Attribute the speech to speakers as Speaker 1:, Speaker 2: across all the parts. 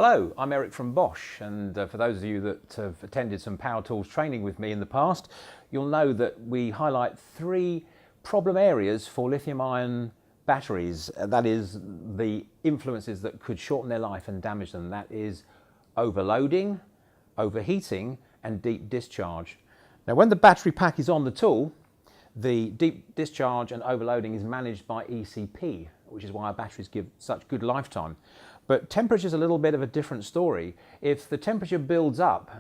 Speaker 1: Hello, I'm Eric from Bosch, and for those of you that have attended some power tools training with me in the past, you'll know that we highlight three problem areas for lithium-ion batteries. That is the influences that could shorten their life and damage them. That is overloading, overheating, and deep discharge. Now, when the battery pack is on the tool, the deep discharge and overloading is managed by ECP, which is why our batteries give such good lifetime. But temperature is a little bit of a different story. If the temperature builds up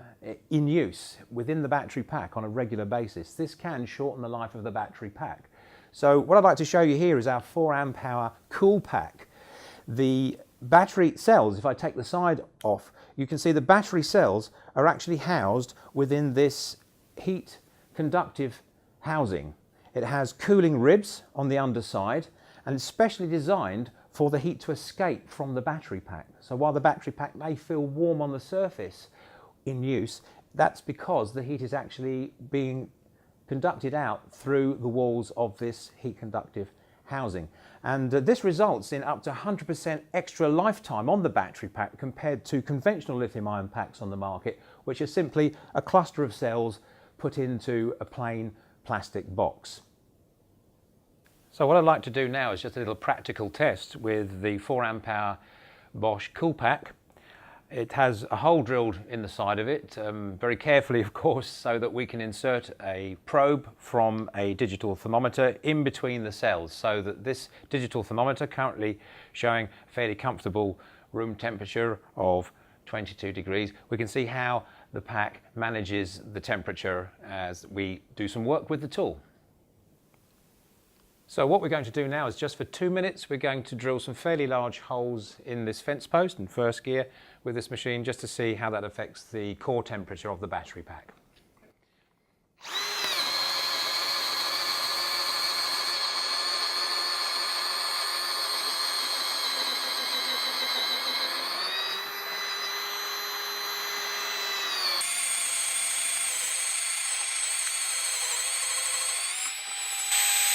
Speaker 1: in use within the battery pack on a regular basis, this can shorten the life of the battery pack. So what I'd like to show you here is our 4 amp hour CoolPack. The battery cells, if I take the side off, you can see the battery cells are actually housed within this heat conductive housing. It has cooling ribs on the underside and it's specially designed for the heat to escape from the battery pack. So while the battery pack may feel warm on the surface in use, that's because the heat is actually being conducted out through the walls of this heat conductive housing. And this results in up to 100% extra lifetime on the battery pack compared to conventional lithium-ion packs on the market, which are simply a cluster of cells put into a plain plastic box. So what I'd like to do now is just a little practical test with the 4 amp hour Bosch CoolPack. It has a hole drilled in the side of it, very carefully of course, so that we can insert a probe from a digital thermometer in between the cells, so that this digital thermometer, currently showing fairly comfortable room temperature of 22 degrees, we can see how the pack manages the temperature as we do some work with the tool. So what we're going to do now is just for 2 minutes we're going to drill some fairly large holes in this fence post in first gear with this machine, just to see how that affects the core temperature of the battery pack.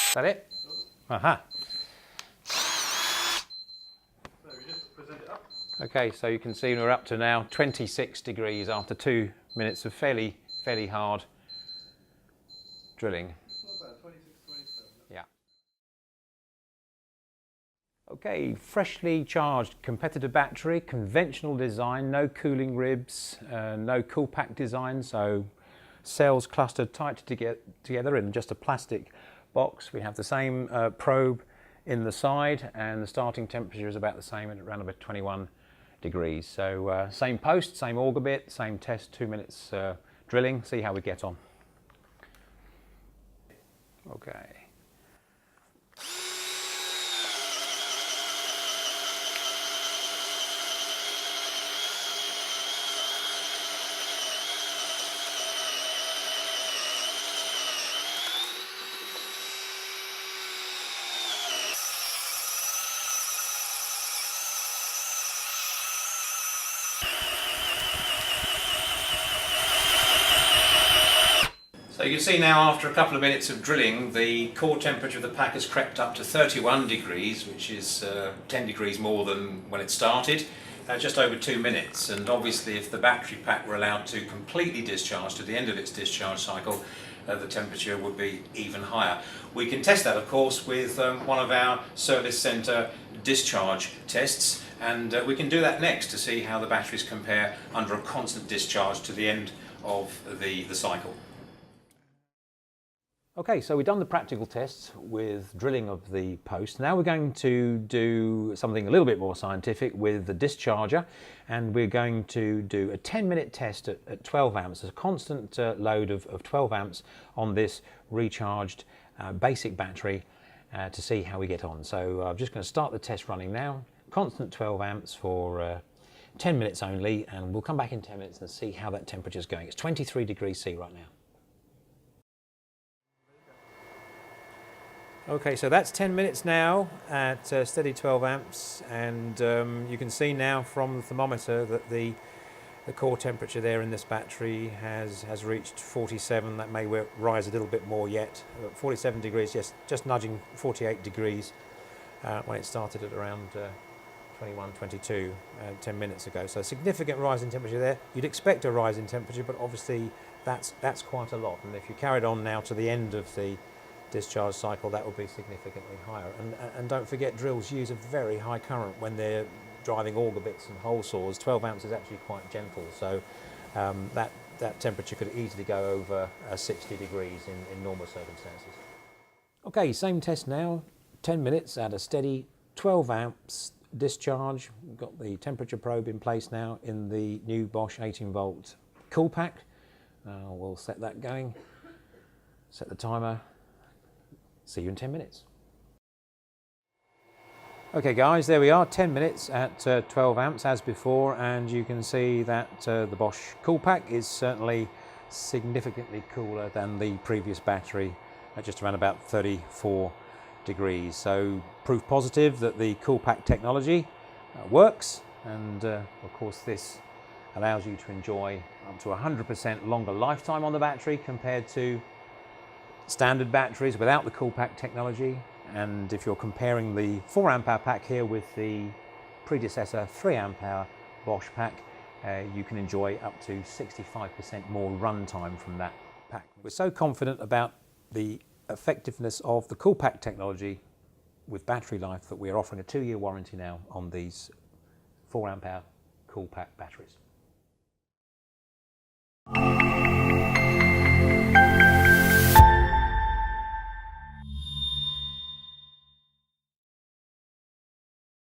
Speaker 1: Is that it? Aha. Okay, so you can see we're up to now 26 degrees after 2 minutes of fairly hard drilling.
Speaker 2: Not bad, 26, 27.
Speaker 1: Yeah. Okay, freshly charged competitor battery, conventional design, no cooling ribs, no CoolPack design, so cells clustered tight together in just a plastic box. We have the same probe in the side, and the starting temperature is about the same at around about 21 degrees. So same post, same auger bit, same test, 2 minutes drilling, see how we get on. Okay. So you can see now, after a couple of minutes of drilling, the core temperature of the pack has crept up to 31 degrees, which is 10 degrees more than when it started, just over 2 minutes. And obviously if the battery pack were allowed to completely discharge to the end of its discharge cycle, the temperature would be even higher. We can test that of course with one of our service centre discharge tests, and we can do that next to see how the batteries compare under a constant discharge to the end of the cycle. Okay, so we've done the practical tests with drilling of the post. Now we're going to do something a little bit more scientific with the discharger, and we're going to do a 10-minute test at 12 amps, a constant load of 12 amps on this recharged basic battery to see how we get on. So I'm just going to start the test running now, constant 12 amps for 10 minutes only, and we'll come back in 10 minutes and see how that temperature is going. It's 23 degrees C right now. Okay, so that's 10 minutes now at steady 12 amps, and you can see now from the thermometer that the core temperature there in this battery has reached 47. That may rise a little bit more yet. 47 degrees, just nudging 48 degrees when it started at around
Speaker 3: 21, 22 10 minutes ago. So a significant rise in temperature there. You'd expect a rise in temperature, but obviously that's quite a lot. And if you carried on now to the end of the discharge cycle, that will be significantly higher. And don't forget, drills use a very high current when they're driving auger bits and hole saws. 12 amps is actually quite gentle, so that temperature could easily go over 60 degrees in normal circumstances. Okay, same test now, 10 minutes at a steady 12 amps discharge. We've got the temperature probe in place now in the new Bosch 18-volt CoolPack. We'll set that going, set the timer. See you in 10 minutes. Okay guys, there we are, 10 minutes at 12 amps as before, and you can see that the Bosch CoolPack is certainly significantly cooler than the previous battery at just around about 34 degrees. So proof positive that the CoolPack technology works, and of course this allows you to enjoy up to 100% longer lifetime on the battery compared to standard batteries without the CoolPack technology. And if you're comparing the 4 amp hour pack here with the predecessor 3 amp hour Bosch pack, you can enjoy up to 65% more runtime from that pack. We're so confident about the effectiveness of the CoolPack technology with battery life that we are offering a 2-year warranty now on these 4 amp hour CoolPack batteries.